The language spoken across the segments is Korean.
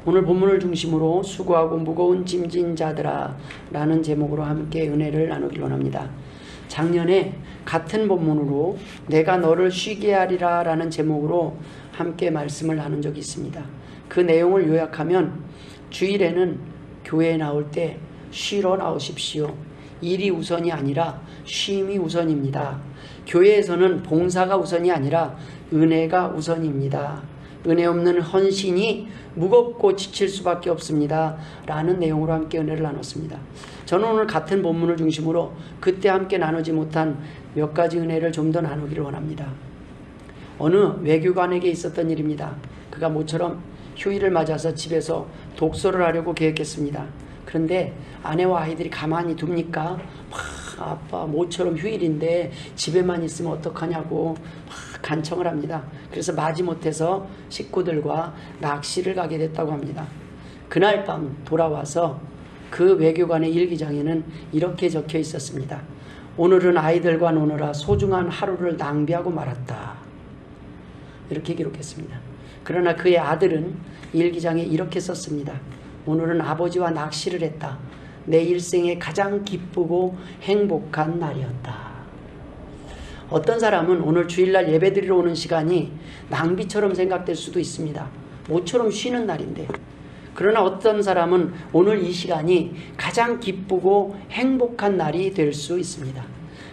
오늘 본문을 중심으로 수고하고 무거운 짐진 자들아 라는 제목으로 함께 은혜를 나누길 원합니다. 작년에 같은 본문으로 내가 너를 쉬게 하리라 라는 제목으로 함께 말씀을 나눈 적이 있습니다. 그 내용을 요약하면 주일에는 교회에 나올 때 쉬러 나오십시오. 일이 우선이 아니라 쉼이 우선입니다. 교회에서는 봉사가 우선이 아니라 은혜가 우선입니다. 은혜 없는 헌신이 무겁고 지칠 수밖에 없습니다. 라는 내용으로 함께 은혜를 나눴습니다. 저는 오늘 같은 본문을 중심으로 그때 함께 나누지 못한 몇 가지 은혜를 좀 더 나누기를 원합니다. 어느 외교관에게 있었던 일입니다. 그가 모처럼 휴일을 맞아서 집에서 독서를 하려고 계획했습니다. 그런데 아내와 아이들이 가만히 둡니까? 아빠 모처럼 휴일인데 집에만 있으면 어떡하냐고 간청을 합니다. 그래서 마지못해서 식구들과 낚시를 가게 됐다고 합니다. 그날 밤 돌아와서 그 외교관의 일기장에는 이렇게 적혀 있었습니다. 오늘은 아이들과 노느라 소중한 하루를 낭비하고 말았다. 이렇게 기록했습니다. 그러나 그의 아들은 일기장에 이렇게 썼습니다. 오늘은 아버지와 낚시를 했다. 내 일생에 가장 기쁘고 행복한 날이었다. 어떤 사람은 오늘 주일날 예배드리러 오는 시간이 낭비처럼 생각될 수도 있습니다. 모처럼 쉬는 날인데. 그러나 어떤 사람은 오늘 이 시간이 가장 기쁘고 행복한 날이 될 수 있습니다.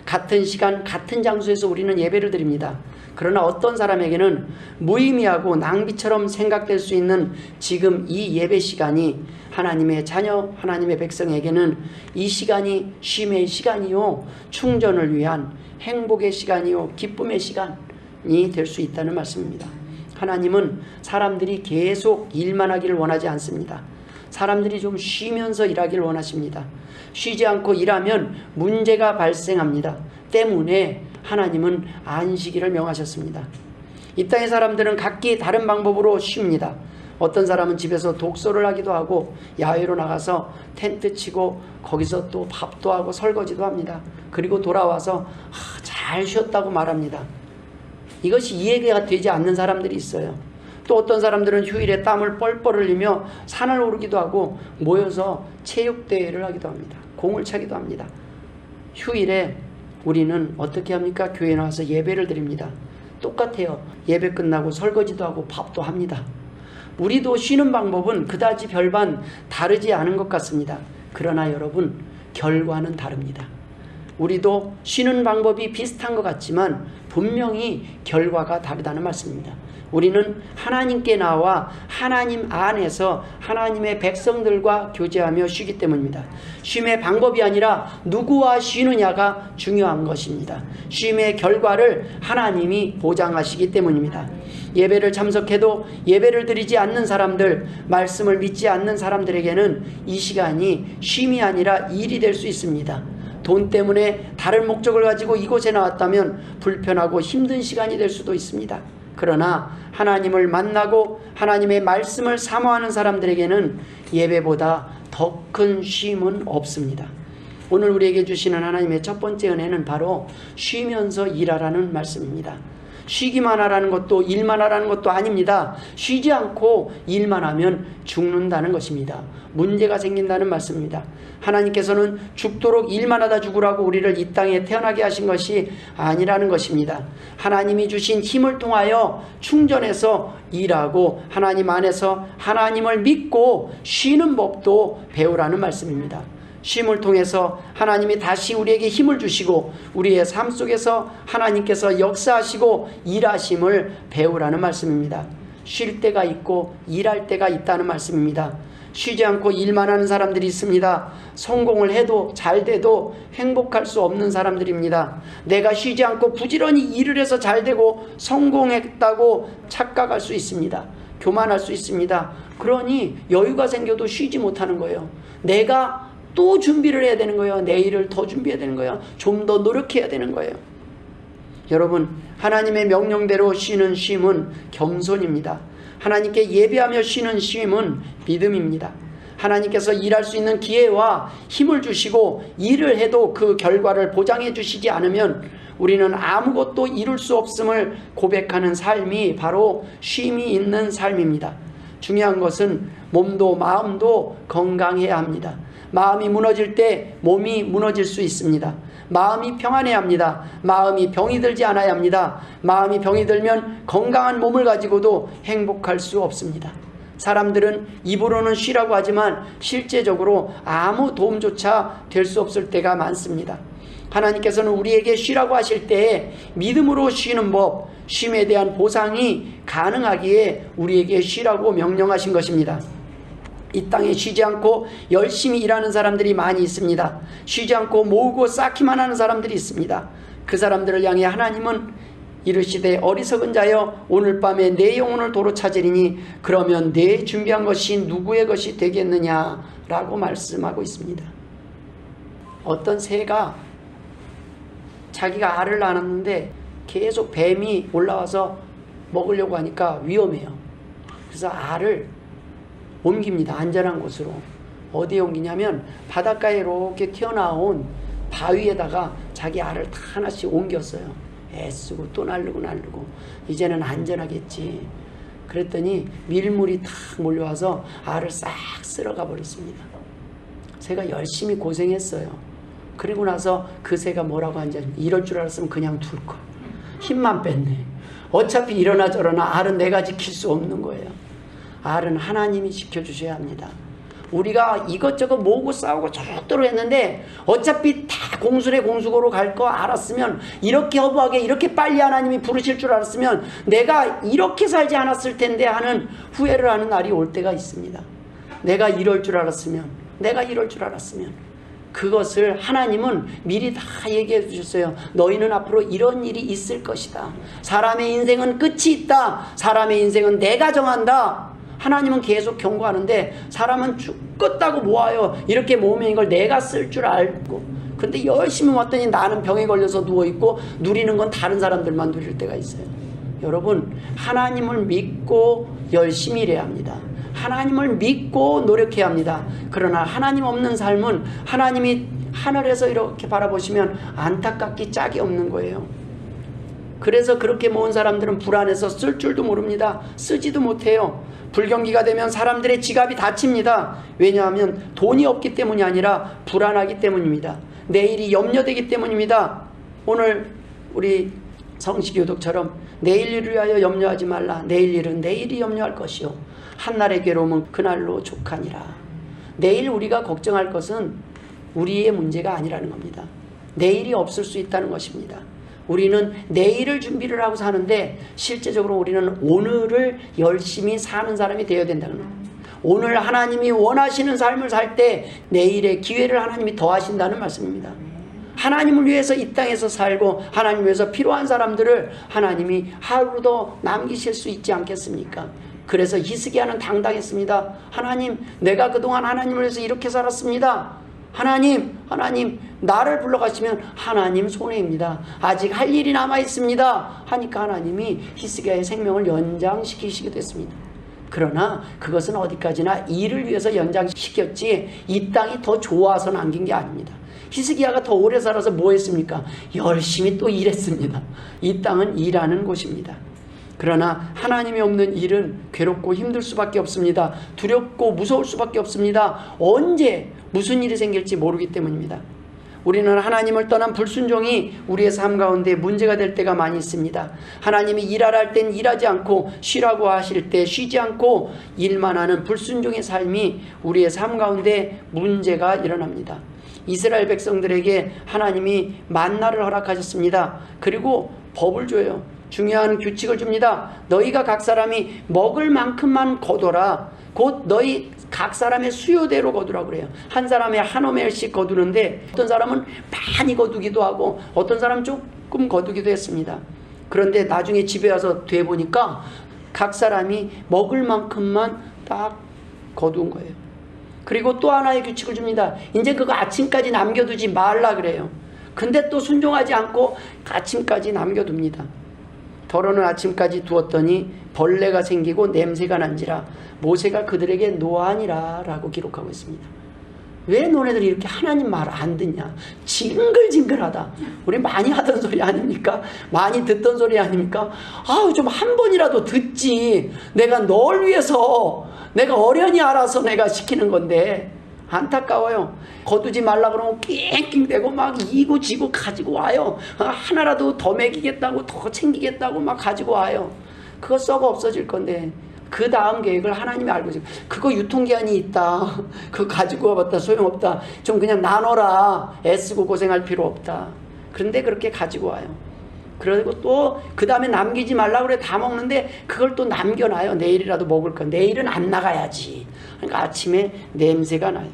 같은 시간, 같은 장소에서 우리는 예배를 드립니다. 그러나 어떤 사람에게는 무의미하고 낭비처럼 생각될 수 있는 지금 이 예배 시간이 하나님의 자녀, 하나님의 백성에게는 이 시간이 쉼의 시간이요, 충전을 위한 행복의 시간이요, 기쁨의 시간이 될 수 있다는 말씀입니다. 하나님은 사람들이 계속 일만 하기를 원하지 않습니다. 사람들이 좀 쉬면서 일하기를 원하십니다. 쉬지 않고 일하면 문제가 발생합니다. 때문에 하나님은 안식일을 명하셨습니다. 이 땅의 사람들은 각기 다른 방법으로 쉽니다. 어떤 사람은 집에서 독서를 하기도 하고 야외로 나가서 텐트 치고 거기서 또 밥도 하고 설거지도 합니다. 그리고 돌아와서 잘 쉬었다고 말합니다. 이것이 이해가 되지 않는 사람들이 있어요. 또 어떤 사람들은 휴일에 땀을 뻘뻘 흘리며 산을 오르기도 하고 모여서 체육대회를 하기도 합니다. 공을 차기도 합니다. 휴일에 우리는 어떻게 합니까? 교회에 나와서 예배를 드립니다. 똑같아요. 예배 끝나고 설거지도 하고 밥도 합니다. 우리도 쉬는 방법은 그다지 별반 다르지 않은 것 같습니다. 그러나 여러분, 결과는 다릅니다. 우리도 쉬는 방법이 비슷한 것 같지만 분명히 결과가 다르다는 말씀입니다. 우리는 하나님께 나와 하나님 안에서 하나님의 백성들과 교제하며 쉬기 때문입니다. 쉼의 방법이 아니라 누구와 쉬느냐가 중요한 것입니다. 쉼의 결과를 하나님이 보장하시기 때문입니다. 예배를 참석해도 예배를 드리지 않는 사람들, 말씀을 믿지 않는 사람들에게는 이 시간이 쉼이 아니라 일이 될 수 있습니다. 돈 때문에 다른 목적을 가지고 이곳에 나왔다면 불편하고 힘든 시간이 될 수도 있습니다. 그러나 하나님을 만나고 하나님의 말씀을 사모하는 사람들에게는 예배보다 더 큰 쉼은 없습니다. 오늘 우리에게 주시는 하나님의 첫 번째 은혜는 바로 쉬면서 일하라는 말씀입니다. 쉬기만 하라는 것도 일만 하라는 것도 아닙니다. 쉬지 않고 일만 하면 죽는다는 것입니다. 문제가 생긴다는 말씀입니다. 하나님께서는 죽도록 일만 하다 죽으라고 우리를 이 땅에 태어나게 하신 것이 아니라는 것입니다. 하나님이 주신 힘을 통하여 충전해서 일하고 하나님 안에서 하나님을 믿고 쉬는 법도 배우라는 말씀입니다. 쉼을 통해서 하나님이 다시 우리에게 힘을 주시고 우리의 삶 속에서 하나님께서 역사하시고 일하심을 배우라는 말씀입니다. 쉴 때가 있고 일할 때가 있다는 말씀입니다. 쉬지 않고 일만 하는 사람들이 있습니다. 성공을 해도 잘 돼도 행복할 수 없는 사람들입니다. 내가 쉬지 않고 부지런히 일을 해서 잘 되고 성공했다고 착각할 수 있습니다. 교만할 수 있습니다. 그러니 여유가 생겨도 쉬지 못하는 거예요. 내가 또 준비를 해야 되는 거예요. 내일을 더 준비해야 되는 거예요. 좀 더 노력해야 되는 거예요. 여러분, 하나님의 명령대로 쉬는 쉼은 겸손입니다. 하나님께 예배하며 쉬는 쉼은 믿음입니다. 하나님께서 일할 수 있는 기회와 힘을 주시고 일을 해도 그 결과를 보장해 주시지 않으면 우리는 아무것도 이룰 수 없음을 고백하는 삶이 바로 쉼이 있는 삶입니다. 중요한 것은 몸도 마음도 건강해야 합니다. 마음이 무너질 때 몸이 무너질 수 있습니다. 마음이 평안해야 합니다. 마음이 병이 들지 않아야 합니다. 마음이 병이 들면 건강한 몸을 가지고도 행복할 수 없습니다. 사람들은 입으로는 쉬라고 하지만 실제적으로 아무 도움조차 될 수 없을 때가 많습니다. 하나님께서는 우리에게 쉬라고 하실 때에 믿음으로 쉬는 법, 쉼에 대한 보상이 가능하기에 우리에게 쉬라고 명령하신 것입니다. 이 땅에 쉬지 않고 열심히 일하는 사람들이 많이 있습니다. 쉬지 않고 모으고 쌓기만 하는 사람들이 있습니다. 그 사람들을 향해 하나님은 이르시되 어리석은 자여 오늘 밤에 내 영혼을 도로 찾으리니 그러면 내 준비한 것이 누구의 것이 되겠느냐라고 말씀하고 있습니다. 어떤 새가 자기가 알을 낳았는데 계속 뱀이 올라와서 먹으려고 하니까 위험해요. 그래서 알을 옮깁니다. 안전한 곳으로. 어디에 옮기냐면 바닷가에 이렇게 튀어나온 바위에다가 자기 알을 다 하나씩 옮겼어요. 애쓰고 또 날르고 이제는 안전하겠지. 그랬더니 밀물이 탁 몰려와서 알을 싹 쓸어가 버렸습니다. 새가 열심히 고생했어요. 그리고 나서 그 새가 뭐라고 하는지 이럴 줄 알았으면 그냥 둘 걸. 힘만 뺐네. 어차피 이러나 저러나 알은 내가 지킬 수 없는 거예요. 알은 하나님이 지켜주셔야 합니다. 우리가 이것저것 모으고 싸우고 저토록 했는데 어차피 다 공수래 공수고로 갈 거 알았으면, 이렇게 허브하게 이렇게 빨리 하나님이 부르실 줄 알았으면 내가 이렇게 살지 않았을 텐데 하는 후회를 하는 날이 올 때가 있습니다. 내가 이럴 줄 알았으면, 그것을 하나님은 미리 다 얘기해 주셨어요. 너희는 앞으로 이런 일이 있을 것이다. 사람의 인생은 끝이 있다. 사람의 인생은 내가 정한다. 하나님은 계속 경고하는데 사람은 죽겠다고 모아요. 이렇게 모으면 이걸 내가 쓸 줄 알고, 근데 열심히 모았더니 나는 병에 걸려서 누워있고 누리는 건 다른 사람들만 누릴 때가 있어요. 여러분, 하나님을 믿고 열심히 일해야 합니다. 하나님을 믿고 노력해야 합니다. 그러나 하나님 없는 삶은 하나님이 하늘에서 이렇게 바라보시면 안타깝기 짝이 없는 거예요. 그래서 그렇게 모은 사람들은 불안해서 쓸 줄도 모릅니다. 쓰지도 못해요. 불경기가 되면 사람들의 지갑이 닫힙니다. 왜냐하면 돈이 없기 때문이 아니라 불안하기 때문입니다. 내일이 염려되기 때문입니다. 오늘 우리 성시교독처럼 내일 일을 위하여 염려하지 말라. 내일 일은 내일이 염려할 것이요 한날의 괴로움은 그날로 족하니라. 내일 우리가 걱정할 것은 우리의 문제가 아니라는 겁니다. 내일이 없을 수 있다는 것입니다. 우리는 내일을 준비를 하고 사는데 실제적으로 우리는 오늘을 열심히 사는 사람이 되어야 된다는 겁니다. 오늘 하나님이 원하시는 삶을 살 때 내일의 기회를 하나님이 더하신다는 말씀입니다. 하나님을 위해서 이 땅에서 살고 하나님을 위해서 필요한 사람들을 하나님이 하루도 남기실 수 있지 않겠습니까? 그래서 히스기야는 당당했습니다. 하나님, 내가 그동안 하나님을 위해서 이렇게 살았습니다. 하나님 나를 불러가시면 하나님 손해입니다. 아직 할 일이 남아 있습니다. 하니까 하나님이 히스기야의 생명을 연장시키시기도 했습니다. 그러나 그것은 어디까지나 일을 위해서 연장시켰지 이 땅이 더 좋아서 남긴 게 아닙니다. 히스기야가 더 오래 살아서 뭐 했습니까? 열심히 또 일했습니다. 이 땅은 일하는 곳입니다. 그러나 하나님이 없는 일은 괴롭고 힘들 수밖에 없습니다. 두렵고 무서울 수밖에 없습니다. 언제 무슨 일이 생길지 모르기 때문입니다. 우리는 하나님을 떠난 불순종이 우리의 삶 가운데 문제가 될 때가 많이 있습니다. 하나님이 일하라 할 땐 일하지 않고 쉬라고 하실 때 쉬지 않고 일만 하는 불순종의 삶이 우리의 삶 가운데 문제가 일어납니다. 이스라엘 백성들에게 하나님이 만나를 허락하셨습니다. 그리고 법을 줘요. 중요한 규칙을 줍니다. 너희가 각 사람이 먹을 만큼만 거둬라. 곧 너희 각 사람의 수요대로 거두라고 그래요. 한 사람에 한 오멜씩 거두는데 어떤 사람은 많이 거두기도 하고 어떤 사람은 조금 거두기도 했습니다. 그런데 나중에 집에 와서 되보니까 각 사람이 먹을 만큼만 딱 거둔 거예요. 그리고 또 하나의 규칙을 줍니다. 이제 그거 아침까지 남겨두지 말라 그래요. 근데 또 순종하지 않고 아침까지 남겨둡니다. 더러는 아침까지 두었더니 벌레가 생기고 냄새가 난지라 모세가 그들에게 노하니라 라고 기록하고 있습니다. 왜 너네들이 이렇게 하나님 말 안 듣냐? 징글징글하다. 우리 많이 하던 소리 아닙니까? 많이 듣던 소리 아닙니까? 아우 좀 한 번이라도 듣지. 내가 널 위해서 내가 어련히 알아서 내가 시키는 건데 안타까워요. 거두지 말라 그러면 낑낑대고 막 이고 지고 가지고 와요. 하나라도 더 먹이겠다고 더 챙기겠다고 막 가지고 와요. 그거 썩어 없어질 건데 그 다음 계획을 하나님이 알고 계세요. 그거 유통기한이 있다. 그거 가지고 와봤다 소용없다. 좀 그냥 나눠라. 애쓰고 고생할 필요 없다. 그런데 그렇게 가지고 와요. 그리고 또 그 다음에 남기지 말라고 그래. 다 먹는데 그걸 또 남겨놔요. 내일이라도 먹을 거. 내일은 안 나가야지. 그러니까 아침에 냄새가 나요.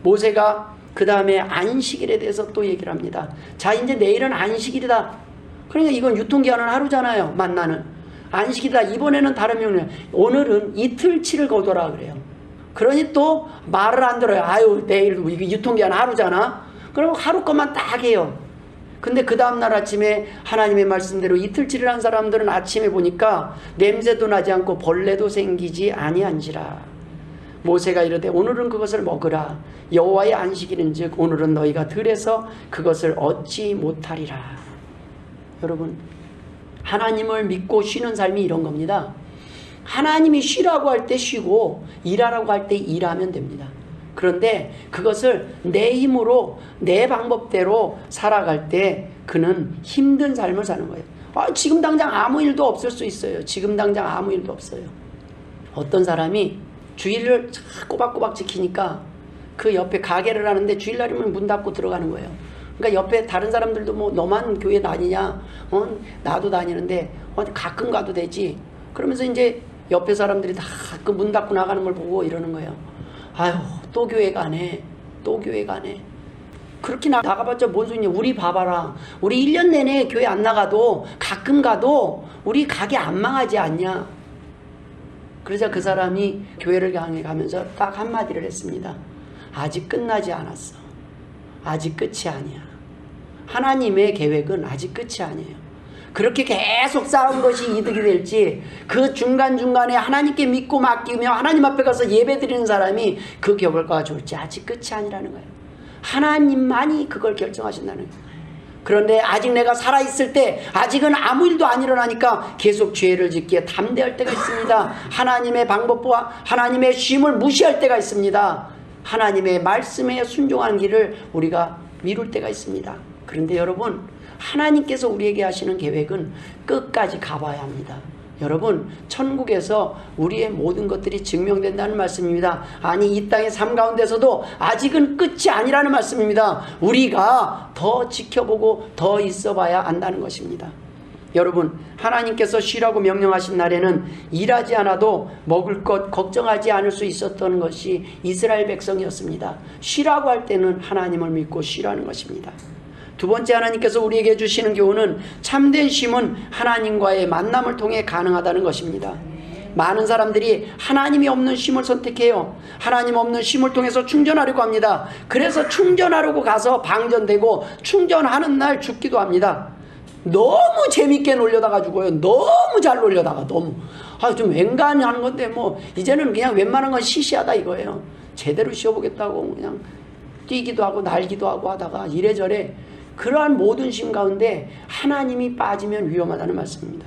모세가 그 다음에 안식일에 대해서 또 얘기를 합니다. 자, 이제 내일은 안식일이다. 그러니까 이건 유통기한은 하루잖아요. 만나는. 안식이다. 이번에는 다른 명령. 오늘은 이틀치를 거둬라 그래요. 그러니 또 말을 안 들어요. 아유, 내일 이게 유통기한 하루잖아. 그럼 하루 것만 딱 해요. 근데 그 다음날 아침에 하나님의 말씀대로 이틀치를 한 사람들은 아침에 보니까 냄새도 나지 않고 벌레도 생기지 아니한지라. 모세가 이르되 오늘은 그것을 먹으라. 여호와의 안식일인즉 오늘은 너희가 들에서 그것을 얻지 못하리라. 여러분, 하나님을 믿고 쉬는 삶이 이런 겁니다. 하나님이 쉬라고 할 때 쉬고 일하라고 할 때 일하면 됩니다. 그런데 그것을 내 힘으로 내 방법대로 살아갈 때 그는 힘든 삶을 사는 거예요. 지금 당장 아무 일도 없을 수 있어요. 지금 당장 아무 일도 없어요. 어떤 사람이 주일을 꼬박꼬박 지키니까 그 옆에 가게를 하는데 주일날이면 문 닫고 들어가는 거예요. 그러니까 옆에 다른 사람들도 뭐 너만 교회 다니냐? 나도 다니는데 가끔 가도 되지. 그러면서 이제 옆에 사람들이 다 그 문 닫고 나가는 걸 보고 이러는 거예요. 아유, 또 교회 가네. 또 교회 가네. 그렇게 나가봤자 뭔 소리냐. 우리 봐봐라. 우리 1년 내내 교회 안 나가도 가끔 가도 우리 가게 안 망하지 않냐. 그러자 그 사람이 교회를 향해 가면서 딱 한마디를 했습니다. 아직 끝나지 않았어. 아직 끝이 아니야. 하나님의 계획은 아직 끝이 아니에요. 그렇게 계속 쌓은 것이 이득이 될지 그 중간중간에 하나님께 믿고 맡기며 하나님 앞에 가서 예배 드리는 사람이 그 결과가 좋을지 아직 끝이 아니라는 거예요. 하나님만이 그걸 결정하신다는 거예요. 그런데 아직 내가 살아있을 때 아직은 아무 일도 안 일어나니까 계속 죄를 짓기에 담대할 때가 있습니다. 하나님의 방법과 하나님의 쉼을 무시할 때가 있습니다. 하나님의 말씀에 순종하는 길을 우리가 미룰 때가 있습니다. 그런데 여러분, 하나님께서 우리에게 하시는 계획은 끝까지 가봐야 합니다. 여러분, 천국에서 우리의 모든 것들이 증명된다는 말씀입니다. 아니, 이 땅의 삶 가운데서도 아직은 끝이 아니라는 말씀입니다. 우리가 더 지켜보고 더 있어봐야 안다는 것입니다. 여러분, 하나님께서 쉬라고 명령하신 날에는 일하지 않아도 먹을 것 걱정하지 않을 수 있었던 것이 이스라엘 백성이었습니다. 쉬라고 할 때는 하나님을 믿고 쉬라는 것입니다. 두 번째, 하나님께서 우리에게 주시는 교훈은 참된 쉼은 하나님과의 만남을 통해 가능하다는 것입니다. 많은 사람들이 하나님이 없는 쉼을 선택해요. 하나님 없는 쉼을 통해서 충전하려고 합니다. 그래서 충전하려고 가서 방전되고 충전하는 날 죽기도 합니다. 너무 재밌게 놀려다가 죽어요. 너무 잘 놀려다가 좀 웬간히 하는 건데 뭐 이제는 그냥 웬만한 건 시시하다 이거예요. 제대로 쉬어보겠다고 그냥 뛰기도 하고 날기도 하고 하다가 이래저래 그러한 모든 쉼 가운데 하나님이 빠지면 위험하다는 말씀입니다.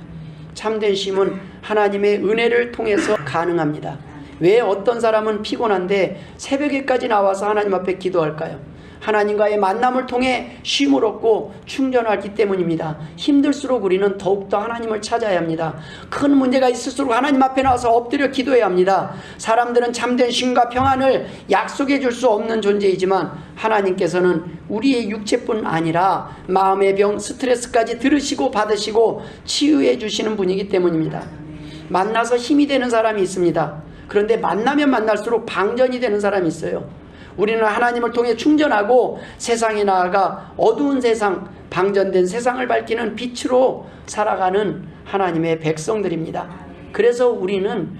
참된 쉼은 하나님의 은혜를 통해서 가능합니다. 왜 어떤 사람은 피곤한데 새벽에까지 나와서 하나님 앞에 기도할까요? 하나님과의 만남을 통해 쉼을 얻고 충전하기 때문입니다. 힘들수록 우리는 더욱더 하나님을 찾아야 합니다. 큰 문제가 있을수록 하나님 앞에 나와서 엎드려 기도해야 합니다. 사람들은 참된 쉼과 평안을 약속해 줄 수 없는 존재이지만 하나님께서는 우리의 육체뿐 아니라 마음의 병, 스트레스까지 들으시고 받으시고 치유해 주시는 분이기 때문입니다. 만나서 힘이 되는 사람이 있습니다. 그런데 만나면 만날수록 방전이 되는 사람이 있어요. 우리는 하나님을 통해 충전하고 세상에 나아가 어두운 세상, 방전된 세상을 밝히는 빛으로 살아가는 하나님의 백성들입니다. 그래서 우리는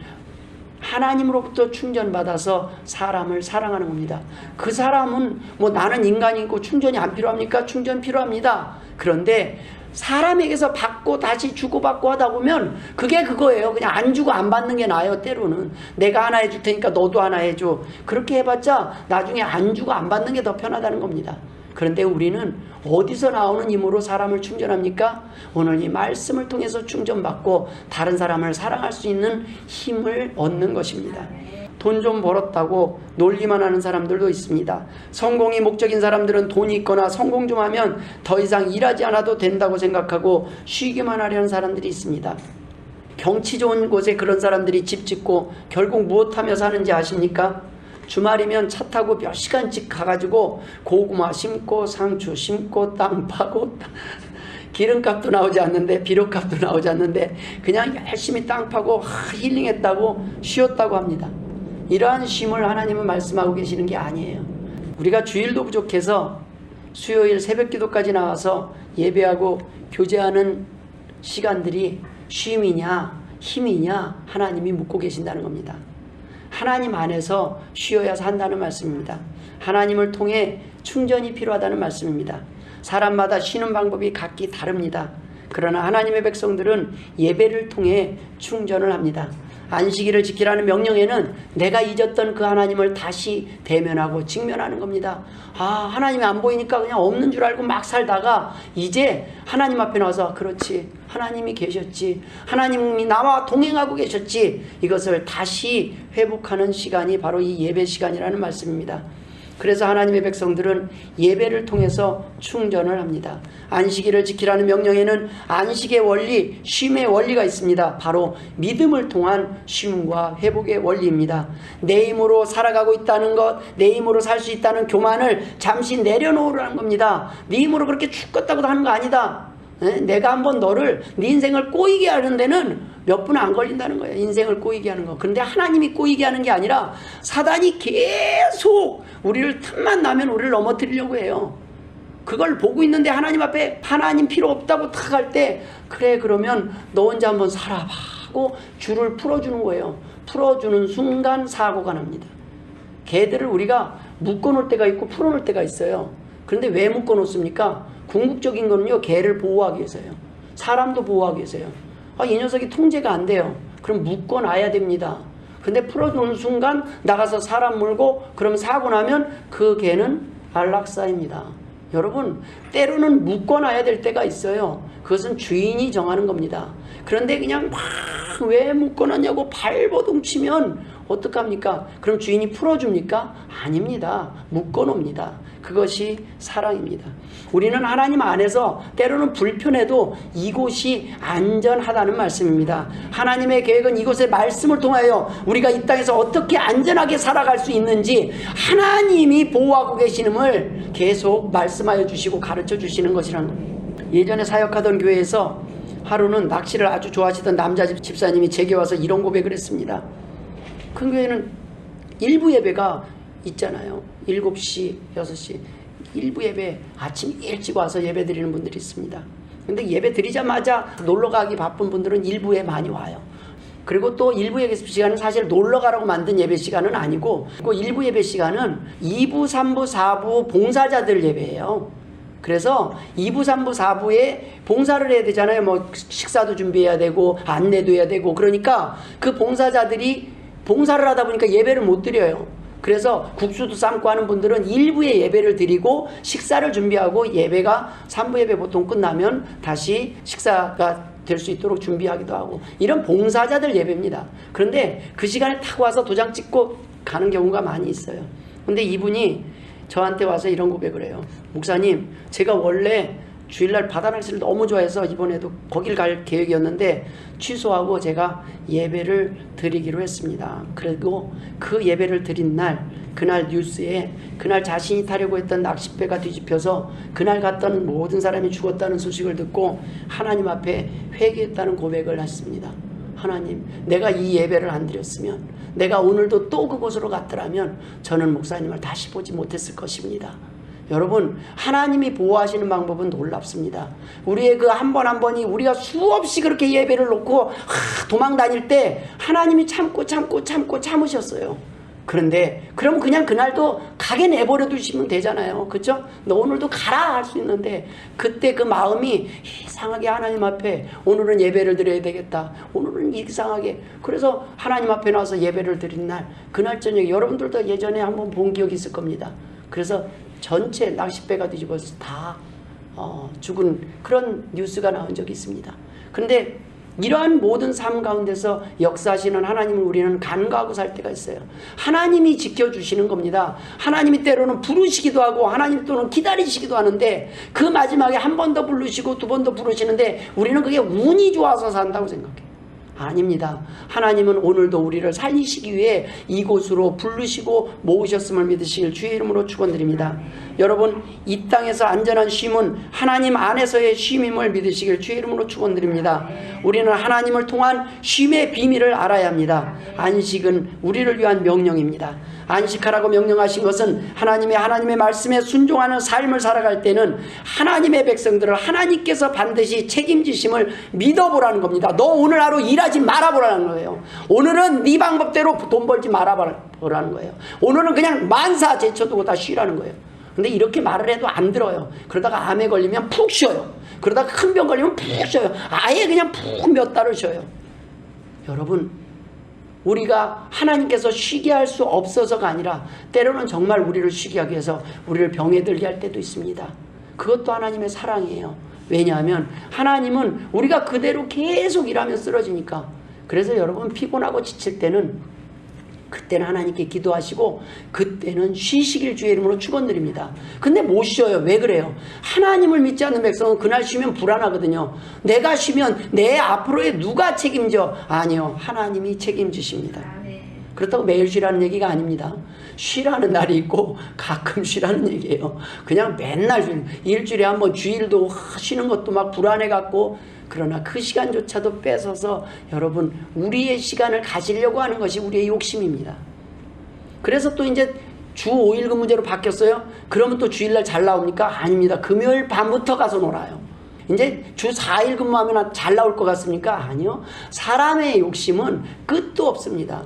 하나님으로부터 충전받아서 사람을 사랑하는 겁니다. 그 사람은 뭐 나는 인간이고 충전이 안 필요합니까? 충전 필요합니다. 그런데 사람에게서 받고 다시 주고받고 하다 보면 그게 그거예요. 그냥 안 주고 안 받는 게 나아요. 때로는 내가 하나 해줄 테니까 너도 하나 해줘. 그렇게 해봤자 나중에 안 주고 안 받는 게 더 편하다는 겁니다. 그런데 우리는 어디서 나오는 힘으로 사람을 충전합니까? 오늘 이 말씀을 통해서 충전받고 다른 사람을 사랑할 수 있는 힘을 얻는 것입니다. 돈 좀 벌었다고 놀기만 하는 사람들도 있습니다. 성공이 목적인 사람들은 돈이 있거나 성공 좀 하면 더 이상 일하지 않아도 된다고 생각하고 쉬기만 하려는 사람들이 있습니다. 경치 좋은 곳에 그런 사람들이 집 짓고 결국 무엇하며 사는지 아십니까? 주말이면 차 타고 몇 시간씩 가가지고 고구마 심고 상추 심고 땅 파고 기름값도 나오지 않는데 비료값도 나오지 않는데 그냥 열심히 땅 파고 힐링했다고 쉬었다고 합니다. 이러한 쉼을 하나님은 말씀하고 계시는 게 아니에요. 우리가 주일도 부족해서 수요일 새벽기도까지 나와서 예배하고 교제하는 시간들이 쉼이냐 힘이냐 하나님이 묻고 계신다는 겁니다. 하나님 안에서 쉬어야 산다는 말씀입니다. 하나님을 통해 충전이 필요하다는 말씀입니다. 사람마다 쉬는 방법이 각기 다릅니다. 그러나 하나님의 백성들은 예배를 통해 충전을 합니다. 안식일을 지키라는 명령에는 내가 잊었던 그 하나님을 다시 대면하고 직면하는 겁니다. 하나님이 안 보이니까 그냥 없는 줄 알고 막 살다가 이제 하나님 앞에 나와서 그렇지, 하나님이 계셨지, 하나님이 나와 동행하고 계셨지, 이것을 다시 회복하는 시간이 바로 이 예배 시간이라는 말씀입니다. 그래서 하나님의 백성들은 예배를 통해서 충전을 합니다. 안식일을 지키라는 명령에는 안식의 원리, 쉼의 원리가 있습니다. 바로 믿음을 통한 쉼과 회복의 원리입니다. 내 힘으로 살아가고 있다는 것, 내 힘으로 살 수 있다는 교만을 잠시 내려놓으라는 겁니다. 네 힘으로 그렇게 죽겠다고 하는 거 아니다. 내가 한번 너를 네 인생을 꼬이게 하는 데는 몇 분 안 걸린다는 거예요. 인생을 꼬이게 하는 거. 그런데 하나님이 꼬이게 하는 게 아니라 사단이 계속 우리를 틈만 나면 우리를 넘어뜨리려고 해요. 그걸 보고 있는데 하나님 앞에 하나님 필요 없다고 탁 할 때 그래 그러면 너 혼자 한번 살아봐 하고 줄을 풀어주는 거예요. 풀어주는 순간 사고가 납니다. 개들을 우리가 묶어놓을 때가 있고 풀어놓을 때가 있어요. 그런데 왜 묶어놓습니까? 궁극적인 거는요, 개를 보호하기 위해서요. 사람도 보호하기 위해서요. 이 녀석이 통제가 안 돼요. 그럼 묶어놔야 됩니다. 근데 풀어주는 순간 나가서 사람 물고 그럼 사고 나면 그 개는 안락사입니다. 여러분, 때로는 묶어놔야 될 때가 있어요. 그것은 주인이 정하는 겁니다. 그런데 그냥 막 왜 묶어놨냐고 발버둥 치면 어떡합니까? 그럼 주인이 풀어줍니까? 아닙니다. 묶어놓습니다. 그것이 사랑입니다. 우리는 하나님 안에서 때로는 불편해도 이곳이 안전하다는 말씀입니다. 하나님의 계획은 이곳의 말씀을 통하여 우리가 이 땅에서 어떻게 안전하게 살아갈 수 있는지 하나님이 보호하고 계시음을 계속 말씀하여 주시고 가르쳐 주시는 것이라는 겁니다. 예전에 사역하던 교회에서 하루는 낚시를 아주 좋아하시던 남자 집사님이 제게 와서 이런 고백을 했습니다. 큰 교회는 일부 예배가 있잖아요. 7시, 6시 일부 예배 아침 일찍 와서 예배 드리는 분들이 있습니다. 근데 예배 드리자마자 놀러가기 바쁜 분들은 일부에 많이 와요. 그리고 또 일부 예배 시간은 사실 놀러가라고 만든 예배 시간은 아니고 그 일부 예배 시간은 2부, 3부, 4부 봉사자들 예배예요. 그래서 2부, 3부, 4부에 봉사를 해야 되잖아요. 뭐 식사도 준비해야 되고 안내도 해야 되고 그러니까 그 봉사자들이 봉사를 하다 보니까 예배를 못 드려요. 그래서 국수도 삶고 하는 분들은 1부에 예배를 드리고 식사를 준비하고 예배가 3부 예배 보통 끝나면 다시 식사가 될 수 있도록 준비하기도 하고 이런 봉사자들 예배입니다. 그런데 그 시간에 탁 와서 도장 찍고 가는 경우가 많이 있어요. 근데 이분이 저한테 와서 이런 고백을 해요. 목사님, 제가 원래 주일날 바다낚시를 너무 좋아해서 이번에도 거길 갈 계획이었는데 취소하고 제가 예배를 드리기로 했습니다. 그리고 그 예배를 드린 날, 그날 뉴스에 그날 자신이 타려고 했던 낚싯배가 뒤집혀서 그날 갔던 모든 사람이 죽었다는 소식을 듣고 하나님 앞에 회개했다는 고백을 했습니다. 하나님, 내가 이 예배를 안 드렸으면, 내가 오늘도 또 그곳으로 갔더라면 저는 목사님을 다시 보지 못했을 것입니다. 여러분, 하나님이 보호하시는 방법은 놀랍습니다. 우리의 그 한 번 한 번이 우리가 수없이 그렇게 예배를 놓고 도망 다닐 때 하나님이 참으셨어요. 그런데 그럼 그냥 그날도 가게 내버려 두시면 되잖아요. 그렇죠? 너 오늘도 가라 할 수 있는데 그때 그 마음이 이상하게 하나님 앞에 오늘은 예배를 드려야 되겠다. 오늘은 이상하게. 그래서 하나님 앞에 나와서 예배를 드린 날, 그날 저녁에 여러분들도 예전에 한번 본 기억이 있을 겁니다. 그래서 전체 낚싯배가 뒤집어서 다 죽은 그런 뉴스가 나온 적이 있습니다. 그런데 이러한 모든 삶 가운데서 역사하시는 하나님을 우리는 간과하고 살 때가 있어요. 하나님이 지켜주시는 겁니다. 하나님이 때로는 부르시기도 하고 하나님 또는 기다리시기도 하는데 그 마지막에 한 번 더 부르시고 두 번 더 부르시는데 우리는 그게 운이 좋아서 산다고 생각해요. 아닙니다. 하나님은 오늘도 우리를 살리시기 위해 이곳으로 부르시고 모으셨음을 믿으시길 주의 이름으로 축원드립니다. 여러분, 이 땅에서 안전한 쉼은 하나님 안에서의 쉼임을 믿으시길 주의 이름으로 축원드립니다. 우리는 하나님을 통한 쉼의 비밀을 알아야 합니다. 안식은 우리를 위한 명령입니다. 안식하라고 명령하신 것은 하나님의 말씀에 순종하는 삶을 살아갈 때는 하나님의 백성들을 하나님께서 반드시 책임지심을 믿어보라는 겁니다. 너 오늘 하루 일하지 말아보라는 거예요. 오늘은 네 방법대로 돈 벌지 말아보라는 거예요. 오늘은 그냥 만사 제쳐두고 다 쉬라는 거예요. 근데 이렇게 말을 해도 안 들어요. 그러다가 암에 걸리면 푹 쉬어요. 그러다가 큰 병 걸리면 푹 쉬어요. 아예 그냥 푹 몇 달을 쉬어요. 여러분, 우리가 하나님께서 쉬게 할 수 없어서가 아니라 때로는 정말 우리를 쉬게 하기 위해서 우리를 병에 들게 할 때도 있습니다. 그것도 하나님의 사랑이에요. 왜냐하면 하나님은 우리가 그대로 계속 일하면 쓰러지니까. 그래서 여러분, 피곤하고 지칠 때는 그때는 하나님께 기도하시고 그때는 쉬시길 주의 이름으로 축원드립니다. 근데 못 쉬어요. 왜 그래요? 하나님을 믿지 않는 백성은 그날 쉬면 불안하거든요. 내가 쉬면 내 앞으로의 누가 책임져? 아니요, 하나님이 책임지십니다. 그렇다고 매일 쉬라는 얘기가 아닙니다. 쉬라는 날이 있고 가끔 쉬라는 얘기예요. 그냥 맨날 일주일에 한 번 주일도 쉬는 것도 막 불안해갖고, 그러나 그 시간조차도 뺏어서 여러분 우리의 시간을 가지려고 하는 것이 우리의 욕심입니다. 그래서 또 이제 주 5일 근무제로 바뀌었어요. 그러면 또 주일날 잘 나옵니까? 아닙니다. 금요일 밤부터 가서 놀아요. 이제 주 4일 근무하면 잘 나올 것 같습니까? 아니요. 사람의 욕심은 끝도 없습니다.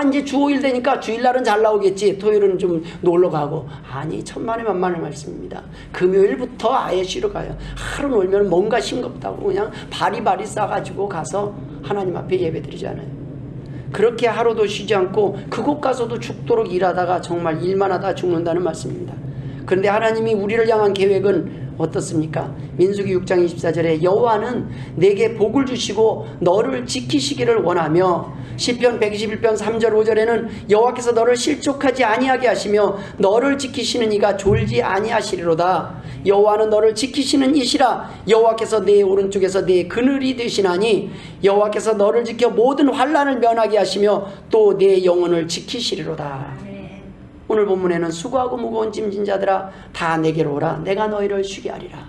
이제 주 5일 되니까 주일날은 잘 나오겠지, 토요일은 좀 놀러 가고. 아니, 천만의 만만의 말씀입니다. 금요일부터 아예 쉬러 가요. 하루 놀면 뭔가 싱겁다고 그냥 바리바리 싸가지고 가서 하나님 앞에 예배드리잖아요. 그렇게 하루도 쉬지 않고 그곳 가서도 죽도록 일하다가 정말 일만 하다 죽는다는 말씀입니다. 그런데 하나님이 우리를 향한 계획은 어떻습니까? 민수기 6장 24절에 여호와는 내게 복을 주시고 너를 지키시기를 원하며, 시편 121편 3절 5절에는 여호와께서 너를 실족하지 아니하게 하시며 너를 지키시는 이가 졸지 아니하시리로다. 여호와는 너를 지키시는 이시라. 여호와께서 내 오른쪽에서 내 그늘이 되시나니 여호와께서 너를 지켜 모든 환난을 면하게 하시며 또 내 영혼을 지키시리로다. 오늘 본문에는 수고하고 무거운 짐진 자들아 다 내게로 오라. 내가 너희를 쉬게 하리라.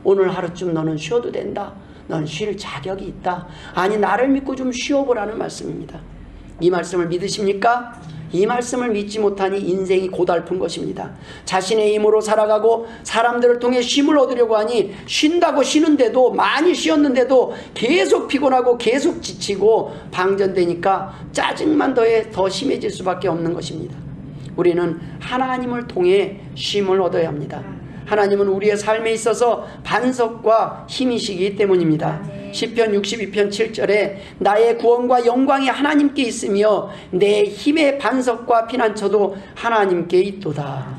오늘 하루쯤 너는 쉬어도 된다. 넌 쉴 자격이 있다. 아니, 나를 믿고 좀 쉬어보라는 말씀입니다. 이 말씀을 믿으십니까? 이 말씀을 믿지 못하니 인생이 고달픈 것입니다. 자신의 힘으로 살아가고 사람들을 통해 쉼을 얻으려고 하니 쉰다고 쉬는데도, 많이 쉬었는데도 계속 피곤하고 계속 지치고 방전되니까 짜증만 더 심해질 수밖에 없는 것입니다. 우리는 하나님을 통해 쉼을 얻어야 합니다. 하나님은 우리의 삶에 있어서 반석과 힘이시기 때문입니다. 시편 62편 7절에 나의 구원과 영광이 하나님께 있으며 내 힘의 반석과 피난처도 하나님께 있도다.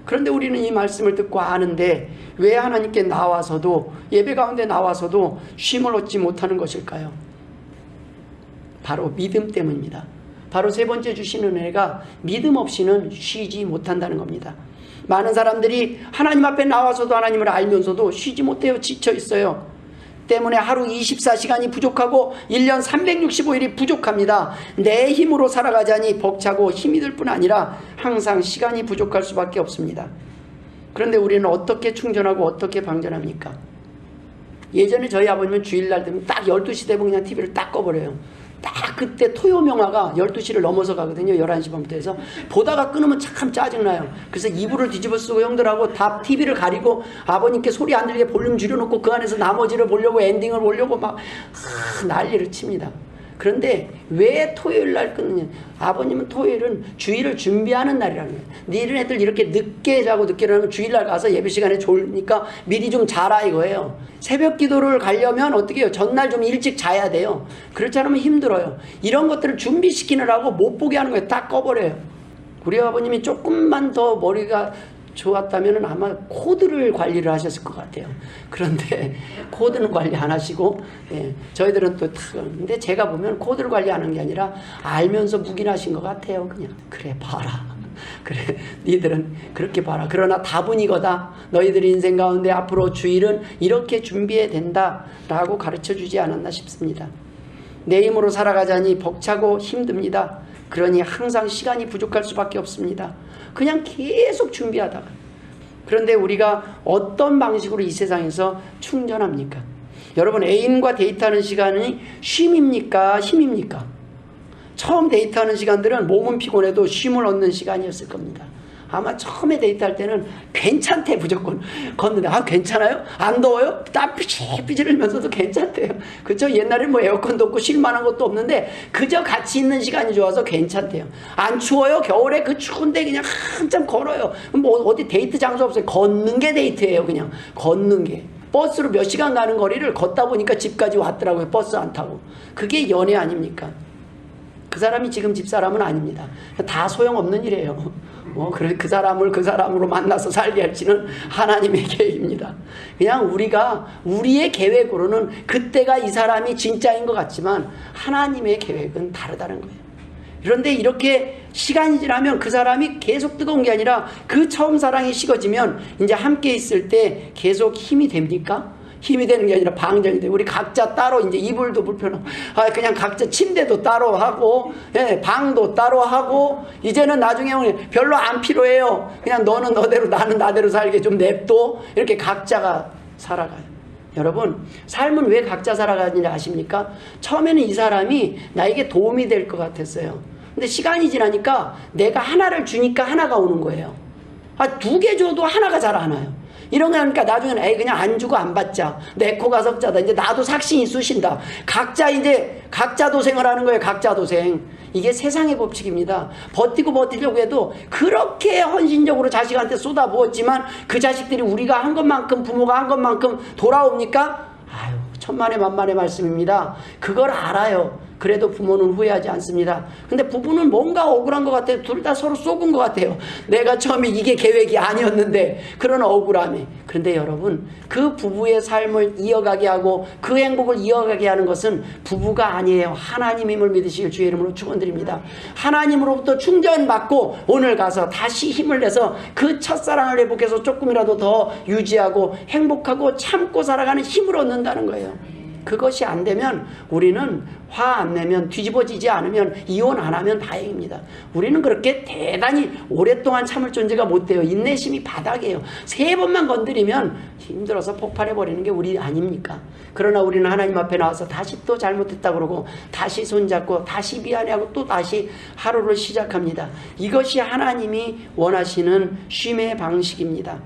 그런데 우리는 이 말씀을 듣고 아는데 왜 하나님께 나와서도, 예배 가운데 나와서도 쉼을 얻지 못하는 것일까요? 바로 믿음 때문입니다. 바로 세 번째 주시는 은혜가 믿음 없이는 쉬지 못한다는 겁니다. 많은 사람들이 하나님 앞에 나와서도 하나님을 알면서도 쉬지 못해요. 지쳐 있어요. 때문에 하루 24시간이 부족하고 1년 365일이 부족합니다. 내 힘으로 살아가자니 벅차고 힘이 들 뿐 아니라 항상 시간이 부족할 수밖에 없습니다. 그런데 우리는 어떻게 충전하고 어떻게 방전합니까? 예전에 저희 아버님은 주일날 되면 딱 12시 되면 그냥 TV를 딱 꺼버려요. 딱 그때 토요명화가 12시를 넘어서 가거든요. 11시 반부터 해서. 보다가 끊으면 참 짜증나요. 그래서 이불을 뒤집어 쓰고 형들하고 다 TV를 가리고 아버님께 소리 안 들리게 볼륨 줄여놓고 그 안에서 나머지를 보려고, 엔딩을 보려고 막 난리를 칩니다. 그런데 왜 토요일 날 끊느냐? 아버님은 토요일은 주일을 준비하는 날이라는 거예요. 니네들 이렇게 늦게 자고 늦게 일어나면 주일날 가서 예배 시간에 졸으니까 미리 좀 자라 이거예요. 새벽 기도를 가려면 어떻게 해요? 전날 좀 일찍 자야 돼요. 그렇지 않으면 힘들어요. 이런 것들을 준비시키느라고 못 보게 하는 거예요. 딱 꺼버려요. 우리 아버님이 조금만 더 머리가 좋았다면 아마 코드를 관리를 하셨을 것 같아요. 그런데 코드는 관리 안 하시고, 예, 저희들은 또, 근데 제가 보면 코드를 관리하는 게 아니라 알면서 묵인하신 것 같아요. 그냥 그래 봐라. 그래 니들은 그렇게 봐라. 그러나 답은 이거다. 너희들 인생 가운데 앞으로 주일은 이렇게 준비해야 된다 라고 가르쳐주지 않았나 싶습니다. 내 힘으로 살아가자니 벅차고 힘듭니다. 그러니 항상 시간이 부족할 수밖에 없습니다. 그냥 계속 준비하다가. 그런데 우리가 어떤 방식으로 이 세상에서 충전합니까? 여러분, 애인과 데이트하는 시간이 쉼입니까? 힘입니까? 처음 데이트하는 시간들은 몸은 피곤해도 쉼을 얻는 시간이었을 겁니다. 아마 처음에 데이트할 때는 괜찮대 무조건 걷는데, 아 괜찮아요? 안 더워요? 땀 삐질 흘면서도 괜찮대요. 그쵸? 옛날에는 뭐 에어컨도 없고 쉴만한 것도 없는데 그저 같이 있는 시간이 좋아서 괜찮대요. 안 추워요? 겨울에 그 추운데 그냥 한참 걸어요. 뭐 어디 데이트 장소 없어요. 걷는 게 데이트예요. 그냥 걷는 게. 버스로 몇 시간 가는 거리를 걷다 보니까 집까지 왔더라고요. 버스 안 타고. 그게 연애 아닙니까? 그 사람이 지금 집사람은 아닙니다. 다 소용없는 일이에요. 그래 그 사람을 그 사람으로 만나서 살게 할지는 하나님의 계획입니다. 그냥 우리가 우리의 계획으로는 그때가 이 사람이 진짜인 것 같지만 하나님의 계획은 다르다는 거예요. 그런데 이렇게 시간이 지나면 그 사람이 계속 뜨거운 게 아니라 그 처음 사랑이 식어지면 이제 함께 있을 때 계속 힘이 됩니까? 힘이 되는 게 아니라 방전이 돼. 우리 각자 따로 이제 이불도 불편하고, 그냥 각자 침대도 따로 하고, 예, 방도 따로 하고, 이제는 나중에 별로 안 필요해요. 그냥 너는 너대로 나는 나대로 살게 좀 냅둬. 이렇게 각자가 살아가요. 여러분, 삶은 왜 각자 살아가는지 아십니까? 처음에는 이 사람이 나에게 도움이 될 것 같았어요. 근데 시간이 지나니까 내가 하나를 주니까 하나가 오는 거예요. 두 개 줘도 하나가 잘 안 와요. 이런 거 하니까 나중에는 에이 그냥 안 주고 안 받자. 내 코가 석자다. 이제 나도 삭신이 쑤신다. 각자 이제 각자 도생을 하는 거예요. 각자 도생. 이게 세상의 법칙입니다. 버티려고 해도 그렇게 헌신적으로 자식한테 쏟아부었지만 그 자식들이 우리가 한 것만큼 부모가 한 것만큼 돌아옵니까? 아유, 천만의 만만의 말씀입니다. 그걸 알아요. 그래도 부모는 후회하지 않습니다. 근데 부부는 뭔가 억울한 것 같아요. 둘 다 서로 쏘은 것 같아요. 내가 처음에 이게 계획이 아니었는데 그런 억울함에. 그런데 여러분, 그 부부의 삶을 이어가게 하고 그 행복을 이어가게 하는 것은 부부가 아니에요. 하나님임을 믿으실 주의 이름으로 축원드립니다. 하나님으로부터 충전받고 오늘 가서 다시 힘을 내서 그 첫사랑을 회복해서 조금이라도 더 유지하고 행복하고 참고 살아가는 힘을 얻는다는 거예요. 그것이 안 되면 우리는 화 안 내면 뒤집어지지 않으면 이혼 안 하면 다행입니다. 우리는 그렇게 대단히 오랫동안 참을 존재가 못 돼요. 인내심이 바닥이에요. 3번만 건드리면 힘들어서 폭발해버리는 게 우리 아닙니까? 그러나 우리는 하나님 앞에 나와서 다시 또 잘못했다 그러고 다시 손잡고 다시 미안해하고 또 다시 하루를 시작합니다. 이것이 하나님이 원하시는 쉼의 방식입니다.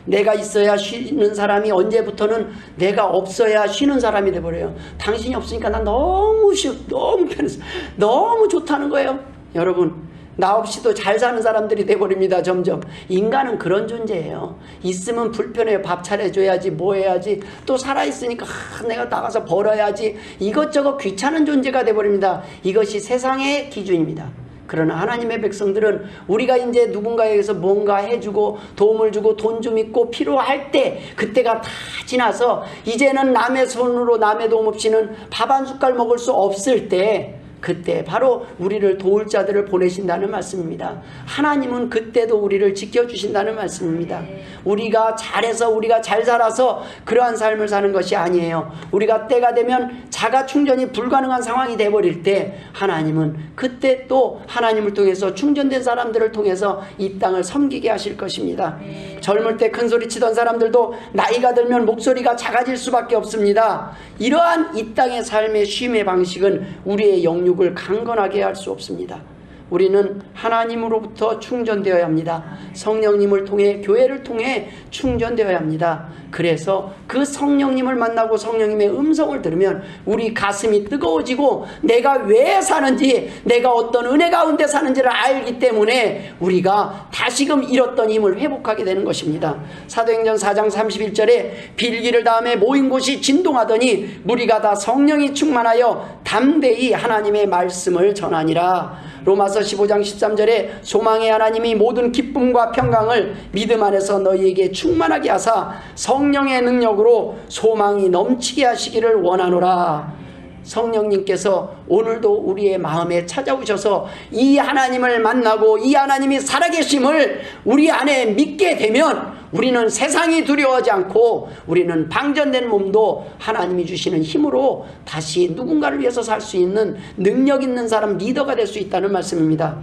내가 있어야 쉬는 사람이 언제부터는 내가 없어야 쉬는 사람이 돼버려요. 당신이 없으니까 난 너무 쉬워, 너무 편해서 너무 좋다는 거예요. 여러분, 나 없이도 잘 사는 사람들이 돼버립니다. 점점. 인간은 그런 존재예요. 있으면 불편해요. 밥 차려줘야지 뭐 해야지 또 살아있으니까 내가 나가서 벌어야지 이것저것 귀찮은 존재가 돼버립니다. 이것이 세상의 기준입니다. 그러나 하나님의 백성들은 우리가 이제 누군가에게서 뭔가 해주고 도움을 주고 돈 좀 있고 필요할 때 그때가 다 지나서 이제는 남의 손으로 남의 도움 없이는 밥 한 숟갈 먹을 수 없을 때 그때 바로 우리를 도울 자들을 보내신다는 말씀입니다. 하나님은 그때도 우리를 지켜주신다는 말씀입니다. 우리가 잘해서 우리가 잘 살아서 그러한 삶을 사는 것이 아니에요. 우리가 때가 되면 자가 충전이 불가능한 상황이 돼버릴 때 하나님은 그때 또 하나님을 통해서 충전된 사람들을 통해서 이 땅을 섬기게 하실 것입니다. 젊을 때 큰 소리 치던 사람들도 나이가 들면 목소리가 작아질 수밖에 없습니다. 이러한 이 땅의 삶의 쉼의 방식은 우리의 영육을 강건하게 할 수 없습니다. 우리는 하나님으로부터 충전되어야 합니다. 성령님을 통해 교회를 통해 충전되어야 합니다. 그래서 그 성령님을 만나고 성령님의 음성을 들으면 우리 가슴이 뜨거워지고 내가 왜 사는지, 내가 어떤 은혜 가운데 사는지를 알기 때문에 우리가 다시금 잃었던 힘을 회복하게 되는 것입니다. 사도행전 4장 31절에 빌기를 다음에 모인 곳이 진동하더니 무리가 다 성령이 충만하여 담대히 하나님의 말씀을 전하니라. 로마서 15장 13절에 소망의 하나님이 모든 기쁨과 평강을 믿음 안에서 너희에게 충만하게 하사 성령의 능력으로 소망이 넘치게 하시기를 원하노라. 성령님께서 오늘도 우리의 마음에 찾아오셔서 이 하나님을 만나고 이 하나님이 살아계심을 우리 안에 믿게 되면 우리는 세상이 두려워하지 않고 우리는 방전된 몸도 하나님이 주시는 힘으로 다시 누군가를 위해서 살 수 있는 능력 있는 사람, 리더가 될 수 있다는 말씀입니다.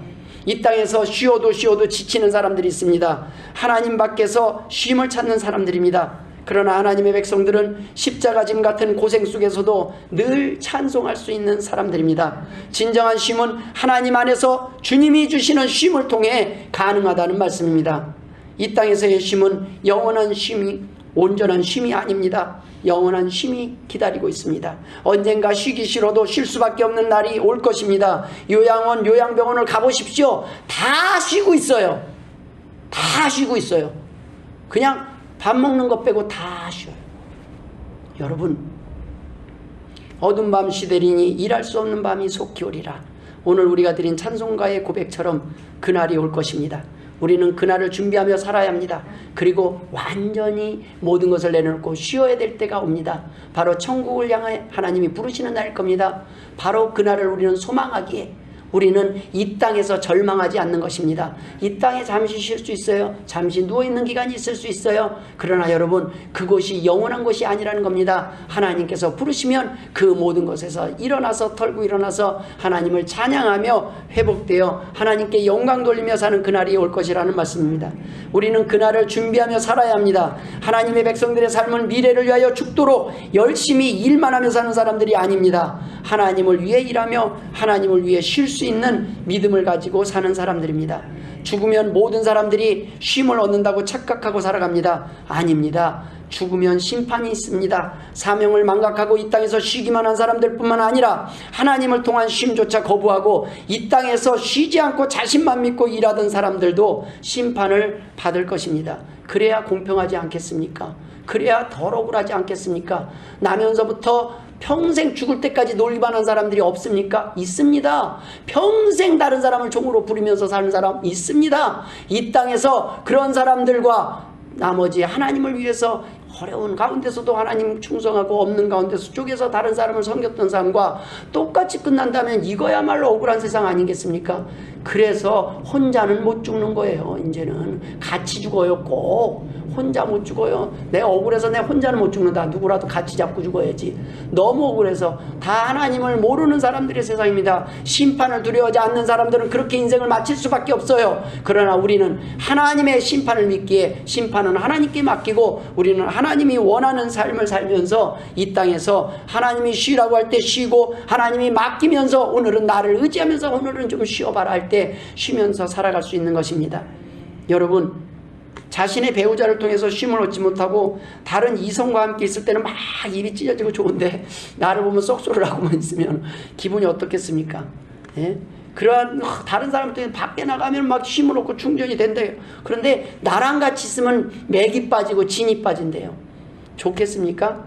이 땅에서 쉬어도 지치는 사람들이 있습니다. 하나님 밖에서 쉼을 찾는 사람들입니다. 그러나 하나님의 백성들은 십자가 짐 같은 고생 속에서도 늘 찬송할 수 있는 사람들입니다. 진정한 쉼은 하나님 안에서 주님이 주시는 쉼을 통해 가능하다는 말씀입니다. 이 땅에서의 쉼은 영원한 쉼이, 온전한 쉼이 아닙니다. 영원한 쉼이 기다리고 있습니다. 언젠가 쉬기 싫어도 쉴 수밖에 없는 날이 올 것입니다. 요양원, 요양병원을 가보십시오. 다 쉬고 있어요. 다 쉬고 있어요. 그냥 밥 먹는 것 빼고 다 쉬어요. 여러분, 어두운 밤 시대리니 일할 수 없는 밤이 속히 오리라. 오늘 우리가 드린 찬송가의 고백처럼 그날이 올 것입니다. 우리는 그날을 준비하며 살아야 합니다. 그리고 완전히 모든 것을 내려놓고 쉬어야 될 때가 옵니다. 바로 천국을 향해 하나님이 부르시는 날일 겁니다. 바로 그날을 우리는 소망하기에 우리는 이 땅에서 절망하지 않는 것입니다. 이 땅에 잠시 쉴 수 있어요. 잠시 누워있는 기간이 있을 수 있어요. 그러나 여러분, 그곳이 영원한 것이 아니라는 겁니다. 하나님께서 부르시면 그 모든 것에서 일어나서 털고 일어나서 하나님을 찬양하며 회복되어 하나님께 영광 돌리며 사는 그날이 올 것이라는 말씀입니다. 우리는 그날을 준비하며 살아야 합니다. 하나님의 백성들의 삶은 미래를 위하여 죽도록 열심히 일만 하며 사는 사람들이 아닙니다. 하나님을 위해 일하며 하나님을 위해 쉴 수 있는 믿음을 가지고 사는 사람들입니다. 죽으면 모든 사람들이 쉼을 얻는다고 착각하고 살아갑니다. 아닙니다. 죽으면 심판이 있습니다. 사명을 망각하고 이 땅에서 쉬기만 한 사람들뿐만 아니라 하나님을 통한 쉼조차 거부하고 이 땅에서 쉬지 않고 자신만 믿고 일하던 사람들도 심판을 받을 것입니다. 그래야 공평하지 않겠습니까? 그래야 덜 억울하지 않겠습니까? 나면서부터 평생 죽을 때까지 놀기만 사람들이 없습니까? 있습니다. 평생 다른 사람을 종으로 부리면서 사는 사람 있습니다. 이 땅에서 그런 사람들과 나머지 하나님을 위해서 어려운 가운데서도 하나님 충성하고 없는 가운데서 쪼개서 다른 사람을 섬겼던 사람과 똑같이 끝난다면 이거야말로 억울한 세상 아니겠습니까? 그래서 혼자는 못 죽는 거예요. 이제는 같이 죽어요. 꼭 혼자 못 죽어요. 내 억울해서 내 혼자는 못 죽는다. 누구라도 같이 잡고 죽어야지. 너무 억울해서 다 하나님을 모르는 사람들의 세상입니다. 심판을 두려워하지 않는 사람들은 그렇게 인생을 마칠 수밖에 없어요. 그러나 우리는 하나님의 심판을 믿기에 심판은 하나님께 맡기고 우리는 하나님이 원하는 삶을 살면서 이 땅에서 하나님이 쉬라고 할 때 쉬고 하나님이 맡기면서 오늘은 나를 의지하면서 오늘은 좀 쉬어봐라 할 때 쉬면서 살아갈 수 있는 것입니다. 여러분, 자신의 배우자를 통해서 쉼을 얻지 못하고 다른 이성과 함께 있을 때는 막 입이 찢어지고 좋은데 나를 보면 쏙소리를 하고만 있으면 기분이 어떻겠습니까? 예? 그러한 다른 사람 때문에 밖에 나가면 막 쉼을 얻고 충전이 된대요. 그런데 나랑 같이 있으면 맥이 빠지고 진이 빠진대요. 좋겠습니까?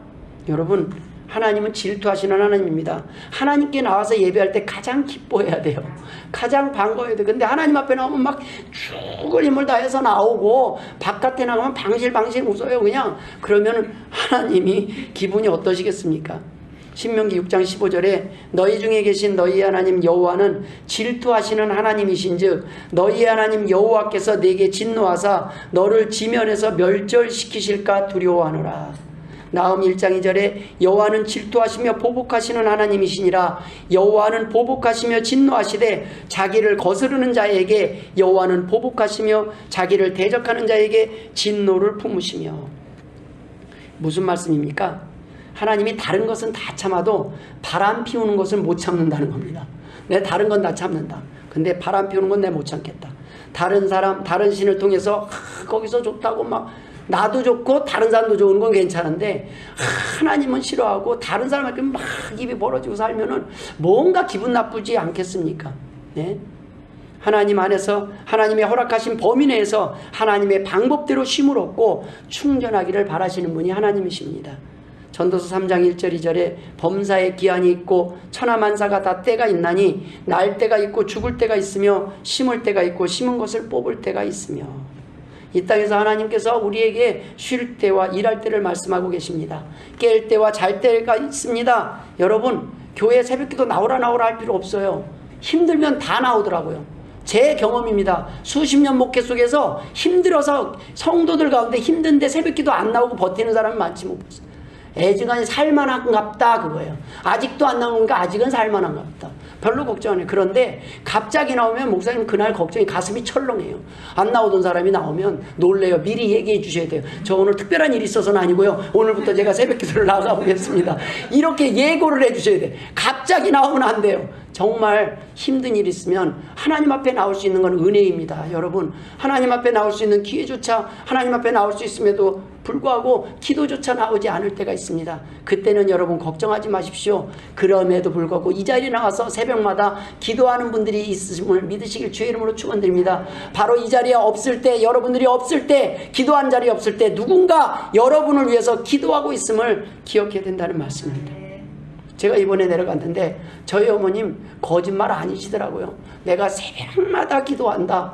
여러분, 하나님은 질투하시는 하나님입니다. 하나님께 나와서 예배할 때 가장 기뻐해야 돼요. 가장 반가워야 돼요. 근데 하나님 앞에 나오면 막 죽을 힘을 다해서 나오고 바깥에 나가면 방실방실 웃어요. 그냥 그러면 하나님이 기분이 어떠시겠습니까? 신명기 6장 15절에 너희 중에 계신 너희 하나님 여호와는 질투하시는 하나님이신즉 너희 하나님 여호와께서 내게 진노하사 너를 지면에서 멸절시키실까 두려워하노라. 나음 1장 2절에 여호와는 질투하시며 보복하시는 하나님이시니라. 여호와는 보복하시며 진노하시되 자기를 거스르는 자에게 여호와는 보복하시며 자기를 대적하는 자에게 진노를 품으시며. 무슨 말씀입니까? 하나님이 다른 것은 다 참아도 바람 피우는 것을 못 참는다는 겁니다. 내 다른 건 다 참는다. 근데 바람 피우는 건 내 못 참겠다. 다른 사람, 다른 신을 통해서 거기서 좋다고 막 나도 좋고 다른 사람도 좋은 건 괜찮은데 하나님은 싫어하고 다른 사람한테 막 입이 벌어지고 살면은 뭔가 기분 나쁘지 않겠습니까? 네? 하나님 안에서 하나님의 허락하신 범위 내에서 하나님의 방법대로 쉼을 얻고 충전하기를 바라시는 분이 하나님이십니다. 전도서 3장 1절 2절에 범사에 기한이 있고 천하만사가 다 때가 있나니 날 때가 있고 죽을 때가 있으며 심을 때가 있고 심은 것을 뽑을 때가 있으며. 이 땅에서 하나님께서 우리에게 쉴 때와 일할 때를 말씀하고 계십니다. 깰 때와 잘 때가 있습니다. 여러분, 교회 새벽기도 나오라 할 필요 없어요. 힘들면 다 나오더라고요. 제 경험입니다. 수십 년 목회 속에서 힘들어서 성도들 가운데 힘든데 새벽기도 안 나오고 버티는 사람이 많지 못 봤어요. 애지간히 살만한갑다 그거예요. 아직도 안 나오니까 아직은 살만한갑다. 별로 걱정 안 해요. 그런데 갑자기 나오면 목사님 그날 걱정이 가슴이 철렁해요. 안 나오던 사람이 나오면 놀래요. 미리 얘기해 주셔야 돼요. 저 오늘 특별한 일이 있어서는 아니고요. 오늘부터 제가 새벽기도를 나가보겠습니다. 이렇게 예고를 해 주셔야 돼요. 갑자기 나오면 안 돼요. 정말 힘든 일이 있으면 하나님 앞에 나올 수 있는 건 은혜입니다. 여러분, 하나님 앞에 나올 수 있는 기회조차 하나님 앞에 나올 수 있음에도 불구하고 기도조차 나오지 않을 때가 있습니다. 그때는 여러분 걱정하지 마십시오. 그럼에도 불구하고 이 자리에 나와서 새벽마다 기도하는 분들이 있으심을 믿으시길 주의 이름으로 축원드립니다. 바로 이 자리에 없을 때, 여러분들이 없을 때, 기도한 자리에 없을 때 누군가 여러분을 위해서 기도하고 있음을 기억해야 된다는 말씀입니다. 제가 이번에 내려갔는데 저희 어머님 거짓말 아니시더라고요. 내가 새벽마다 기도한다.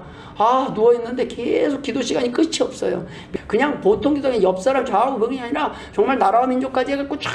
누워있는데 계속 기도 시간이 끝이 없어요. 그냥 보통 기도가 옆 사람 좌우고 그게 아니라 정말 나라와 민족까지 해갖고 쫙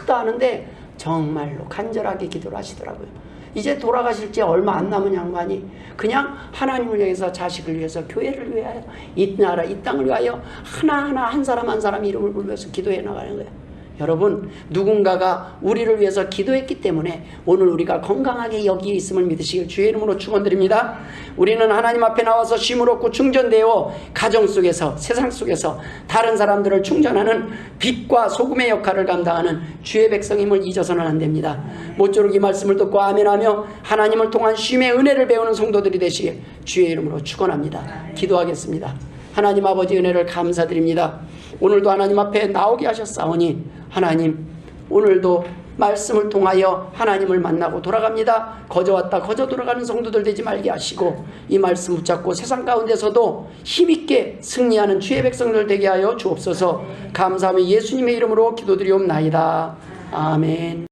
다 하는데 정말로 간절하게 기도를 하시더라고요. 이제 돌아가실지 얼마 안 남은 양반이 그냥 하나님을 위해서, 자식을 위해서, 교회를 위하여, 이 나라 이 땅을 위하여 하나하나 한 사람 한 사람 이름을 부르면서 기도해 나가는 거예요. 여러분, 누군가가 우리를 위해서 기도했기 때문에 오늘 우리가 건강하게 여기에 있음을 믿으시길 주의 이름으로 축원드립니다. 우리는 하나님 앞에 나와서 쉼을 얻고 충전되어 가정 속에서, 세상 속에서 다른 사람들을 충전하는 빛과 소금의 역할을 감당하는 주의 백성임을 잊어서는 안 됩니다. 모쪼록 이 말씀을 듣고 아멘하며 하나님을 통한 쉼의 은혜를 배우는 성도들이 되시길 주의 이름으로 축원합니다. 기도하겠습니다. 하나님 아버지, 은혜를 감사드립니다. 오늘도 하나님 앞에 나오게 하셨사오니 하나님, 오늘도 말씀을 통하여 하나님을 만나고 돌아갑니다. 거저 왔다 거저 돌아가는 성도들 되지 말게 하시고 이 말씀 붙잡고 세상 가운데서도 힘있게 승리하는 주의 백성들 되게 하여 주옵소서. 감사하며 예수님의 이름으로 기도드리옵나이다. 아멘.